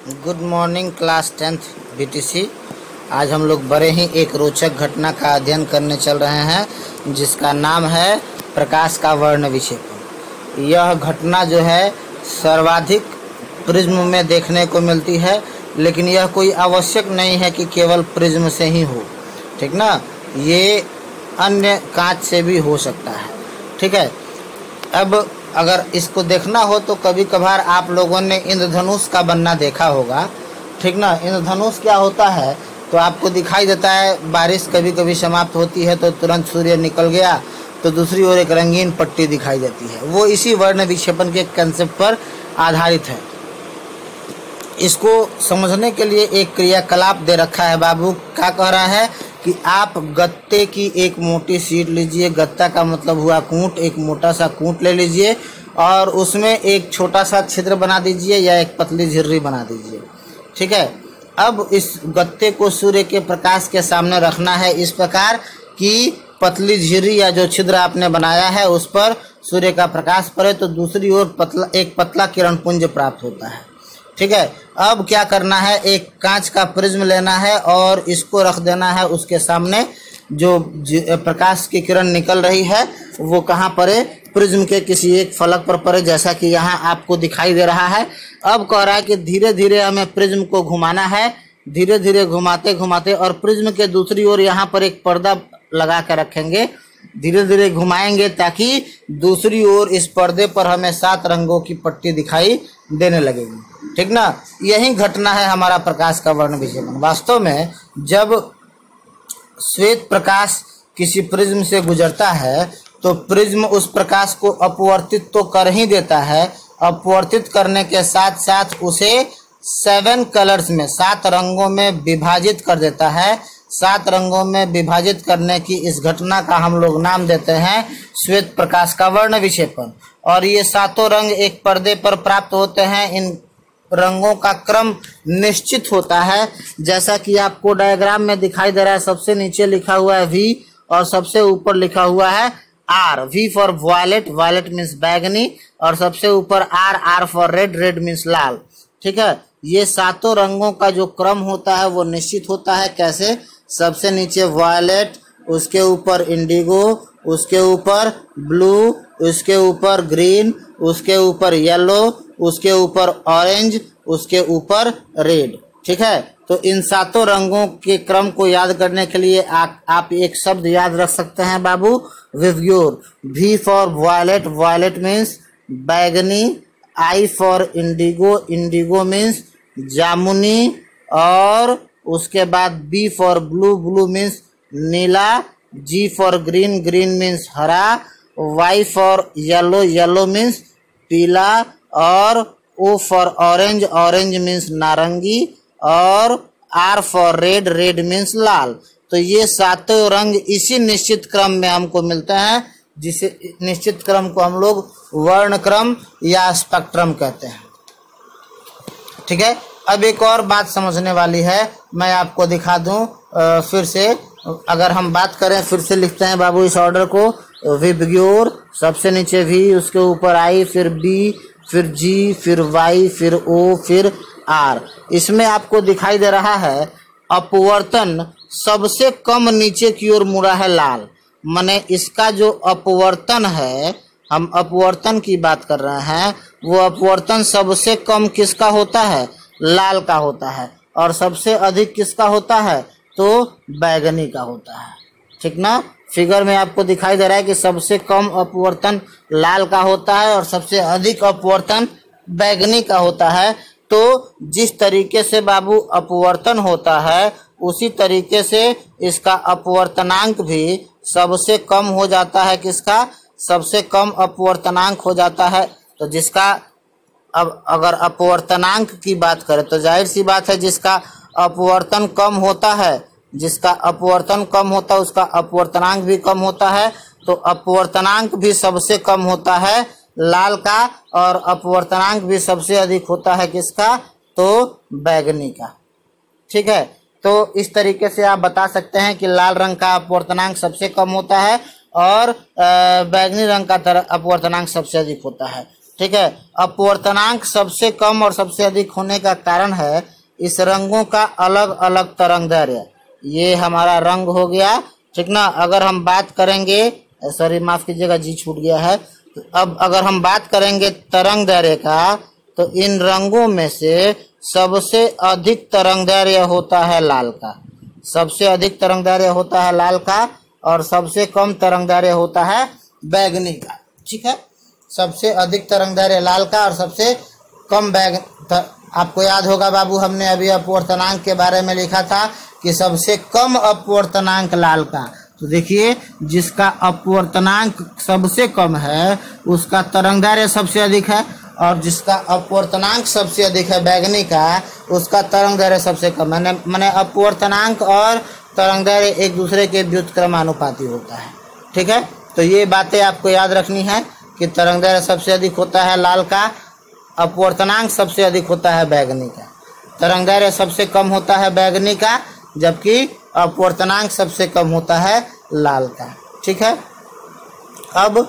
Good morning class 10th BTC. आज हम लोग बड़े ही एक रोचक घटना का अध्ययन करने चल रहे हैं जिसका नाम है प्रकाश का वर्ण विक्षेपण। यह घटना जो है सर्वाधिक प्रिज्म में देखने को मिलती है, लेकिन यह कोई आवश्यक नहीं है कि केवल प्रिज्म से ही हो, ठीक ना। ये अन्य कांच से भी हो सकता है, ठीक है। अब अगर इसको देखना हो तो कभी कभार आप लोगों ने इंद्रधनुष का बनना देखा होगा, ठीक ना। इंद्रधनुष क्या होता है तो आपको दिखाई देता है, बारिश कभी कभी समाप्त होती है तो तुरंत सूर्य निकल गया तो दूसरी ओर एक रंगीन पट्टी दिखाई देती है। वो इसी वर्ण विक्षेपण के कंसेप्ट पर आधारित है। इसको समझने के लिए एक क्रियाकलाप दे रखा है। बाबू क्या कह रहा है कि आप गत्ते की एक मोटी शीट लीजिए, गत्ता का मतलब हुआ कूट, एक मोटा सा कूट ले लीजिए और उसमें एक छोटा सा छिद्र बना दीजिए या एक पतली झिर्री बना दीजिए, ठीक है। अब इस गत्ते को सूर्य के प्रकाश के सामने रखना है इस प्रकार कि पतली झिर्री या जो छिद्र आपने बनाया है उस पर सूर्य का प्रकाश पड़े तो दूसरी ओर एक पतला किरण पुंज प्राप्त होता है, ठीक है। अब क्या करना है, एक कांच का प्रिज्म लेना है और इसको रख देना है उसके सामने। जो प्रकाश की किरण निकल रही है वो कहाँ पड़े, प्रिज्म के किसी एक फलक पर पड़े, जैसा कि यहाँ आपको दिखाई दे रहा है। अब कह रहा है कि धीरे धीरे हमें प्रिज्म को घुमाना है, धीरे धीरे घुमाते घुमाते, और प्रिज्म के दूसरी ओर यहाँ पर एक पर्दा लगा कर रखेंगे। धीरे धीरे घुमाएंगे ताकि दूसरी ओर इस पर्दे पर हमें 7 रंगों की पट्टी दिखाई देने लगेगी, ठीक ना। यही घटना है हमारा प्रकाश का वर्ण विक्षेपण। वास्तव में जब श्वेत प्रकाश किसी प्रिज्म से गुजरता है तो प्रिज्म उस प्रकाश को अपवर्तित तो कर ही देता है, अपवर्तित करने के साथ साथ उसे 7 कलर्स में, 7 रंगों में विभाजित कर देता है। 7 रंगों में विभाजित करने की इस घटना का हम लोग नाम देते हैं श्वेत प्रकाश का वर्ण विक्षेपण। और ये 7 रंग एक पर्दे पर प्राप्त होते हैं। इन रंगों का क्रम निश्चित होता है, जैसा कि आपको डायग्राम में दिखाई दे रहा है। सबसे नीचे लिखा हुआ है V और सबसे ऊपर लिखा हुआ है R। V for violet, violet means बैगनी, और सबसे ऊपर R for red, red means लाल, ठीक है। ये 7 रंगों का जो क्रम होता है वो निश्चित होता है। कैसे, सबसे नीचे वायलेट, उसके ऊपर इंडिगो, उसके ऊपर ब्लू, उसके ऊपर ग्रीन, उसके ऊपर येलो, उसके ऊपर ऑरेंज, उसके ऊपर रेड, ठीक है। तो इन 7 रंगों के क्रम को याद करने के लिए आप एक शब्द याद रख सकते हैं बाबू, विव्योर। V for violet, violet means बैगनी। I for indigo, indigo means जामुनी, और उसके बाद B for blue, blue means नीला। G for green, green means हरा। Y for yellow, yellow means पीला, और O for orange, orange means नारंगी, और R for red, red means लाल। तो ये 7 रंग इसी निश्चित क्रम में हमको मिलते हैं, जिसे निश्चित क्रम को हम लोग वर्ण क्रम या स्पेक्ट्रम कहते हैं, ठीक है। अब एक और बात समझने वाली है, मैं आपको दिखा दूं फिर से। अगर हम बात करें, फिर से लिखते हैं बाबू इस ऑर्डर को। विब्ग्योर, सबसे नीचे V, उसके ऊपर I, फिर B, फिर G, फिर Y, फिर O, फिर R। इसमें आपको दिखाई दे रहा है अपवर्तन सबसे कम नीचे की ओर मुड़ा है लाल। माने इसका जो अपवर्तन है, हम अपवर्तन की बात कर रहे हैं, वो अपवर्तन सबसे कम किसका होता है, लाल का होता है, और सबसे अधिक किसका होता है, तो बैगनी का होता है, ठीक ना। फिगर में आपको दिखाई दे रहा है कि सबसे कम अपवर्तन लाल का होता है और सबसे अधिक अपवर्तन बैगनी का होता है। तो जिस तरीके से बाबू अपवर्तन होता है उसी तरीके से इसका अपवर्तनांक भी सबसे कम हो जाता है। किसका, सबसे कम अपवर्तनांक हो जाता है। तो जिसका, अब अगर अपवर्तनांक की बात करें तो जाहिर सी बात है जिसका अपवर्तन कम होता है, जिसका अपवर्तन कम होता है उसका अपवर्तनांक भी कम होता है। तो अपवर्तनांक भी सबसे कम होता है लाल का, और अपवर्तनांक भी सबसे अधिक होता है किसका, तो बैगनी का, ठीक है। तो इस तरीके से आप बता सकते हैं कि लाल रंग का अपवर्तनांक सबसे कम होता है और बैगनी रंग का अपवर्तनांक सबसे अधिक होता है। ठीक है। अपवर्तनांक सबसे कम और सबसे अधिक होने का कारण है इस रंगों का अलग अलग तरंगदैर्घ्य। ये हमारा रंग हो गया, ठीक ना। अगर हम बात करेंगे, सॉरी माफ कीजिएगा जी छूट गया है। तो अब अगर हम बात करेंगे तरंगदैर्घ्य का, तो इन रंगों में से सबसे अधिक तरंगदैर्घ्य होता है लाल का। सबसे अधिक तरंगदैर्घ्य होता है लाल का और सबसे कम तरंगदैर्घ्य होता है बैगनी का, ठीक है। सबसे अधिक तरंगदैर्घ्य लाल का और सबसे कम आपको याद होगा बाबू, हमने अभी अपवर्तनांक के बारे में लिखा था कि सबसे कम अपवर्तनांक लाल का। तो देखिए, जिसका अपवर्तनांक सबसे कम है उसका तरंगदैर्घ्य सबसे अधिक है, और जिसका अपवर्तनांक सबसे अधिक है बैगनी का, उसका तरंगदैर्घ्य सबसे कम है। माने अपवर्तनांक और तरंगदैर्घ्य एक दूसरे के व्युत्क्रमानुपाती होता है, ठीक है। तो ये बातें आपको याद रखनी है कि तरंगदैर्घ्य सबसे अधिक होता है लाल का, अपवर्तनांक सबसे अधिक होता है बैगनी का, तरंगदैर्घ्य सबसे कम होता है बैगनी का, जबकि अपवर्तनांक सबसे कम होता है लाल का, ठीक है। अब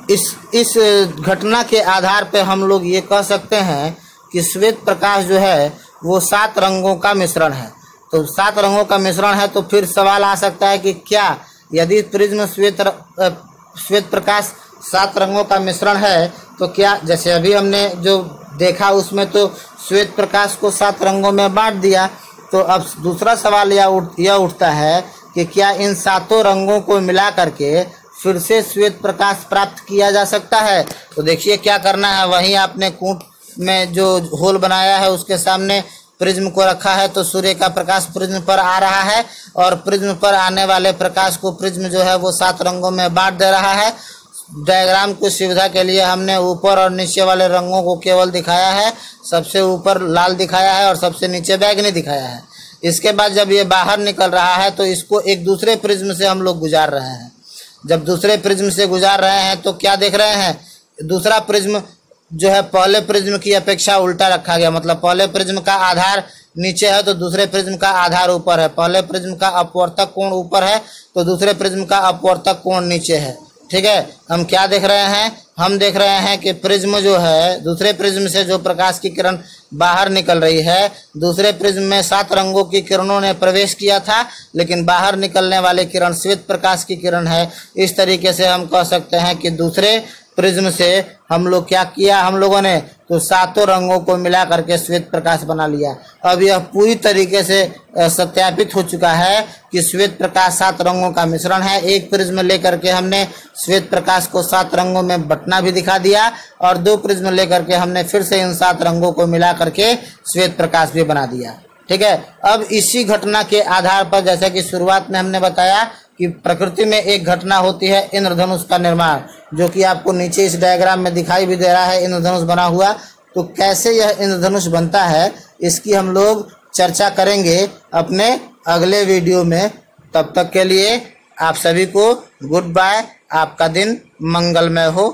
इस घटना के आधार पे हम लोग ये कह सकते हैं कि श्वेत प्रकाश जो है वो 7 रंगों का मिश्रण है। तो 7 रंगों का मिश्रण है तो फिर सवाल आ सकता है कि क्या यदि प्रिज्म श्वेत प्रकाश 7 रंगों का मिश्रण है तो क्या, जैसे अभी हमने जो देखा उसमें तो श्वेत प्रकाश को 7 रंगों में बांट दिया, तो अब दूसरा सवाल यह उठता है कि क्या इन 7 रंगों को मिला करके फिर से श्वेत प्रकाश प्राप्त किया जा सकता है। तो देखिए क्या करना है, वहीं आपने कूट में जो होल बनाया है उसके सामने प्रिज्म को रखा है, तो सूर्य का प्रकाश प्रिज्म पर आ रहा है और प्रिज्म पर आने वाले प्रकाश को प्रिज्म जो है वो 7 रंगों में बांट दे रहा है। डायग्राम की सुविधा के लिए हमने ऊपर और नीचे वाले रंगों को केवल दिखाया है, सबसे ऊपर लाल दिखाया है और सबसे नीचे बैगनी दिखाया है। इसके बाद जब ये बाहर निकल रहा है तो इसको एक दूसरे प्रिज्म से हम लोग गुजार रहे हैं। जब दूसरे प्रिज्म से गुजार रहे हैं तो क्या देख रहे हैं, दूसरा प्रिज्म जो है पहले प्रिज्म की अपेक्षा उल्टा रखा गया। मतलब पहले प्रिज्म का आधार नीचे है तो दूसरे प्रिज्म का आधार ऊपर है। पहले प्रिज्म का अपवर्तक कोण ऊपर है तो दूसरे प्रिज्म का अपवर्तक कोण नीचे है, ठीक है। हम क्या देख रहे हैं, हम देख रहे हैं कि प्रिज्म जो है दूसरे प्रिज्म से जो प्रकाश की किरण बाहर निकल रही है, दूसरे प्रिज्म में 7 रंगों की किरणों ने प्रवेश किया था, लेकिन बाहर निकलने वाली किरण श्वेत प्रकाश की किरण है। इस तरीके से हम कह सकते हैं कि दूसरे प्रिज्म से हम लोग क्या किया, हम लोगों ने तो 7 रंगों को मिला करके श्वेत प्रकाश बना लिया। अब यह पूरी तरीके से सत्यापित हो चुका है कि श्वेत प्रकाश 7 रंगों का मिश्रण है। एक प्रिज्म लेकर के हमने श्वेत प्रकाश को 7 रंगों में बंटना भी दिखा दिया और 2 प्रिज्म लेकर के हमने फिर से इन 7 रंगों को मिला करके श्वेत प्रकाश भी बना दिया, ठीक है। अब इसी घटना के आधार पर, जैसा कि शुरुआत में हमने बताया कि प्रकृति में एक घटना होती है इंद्रधनुष का निर्माण, जो कि आपको नीचे इस डायग्राम में दिखाई भी दे रहा है, इंद्रधनुष बना हुआ। तो कैसे यह इंद्रधनुष बनता है इसकी हम लोग चर्चा करेंगे अपने अगले वीडियो में। तब तक के लिए आप सभी को गुड बाय, आपका दिन मंगलमय हो।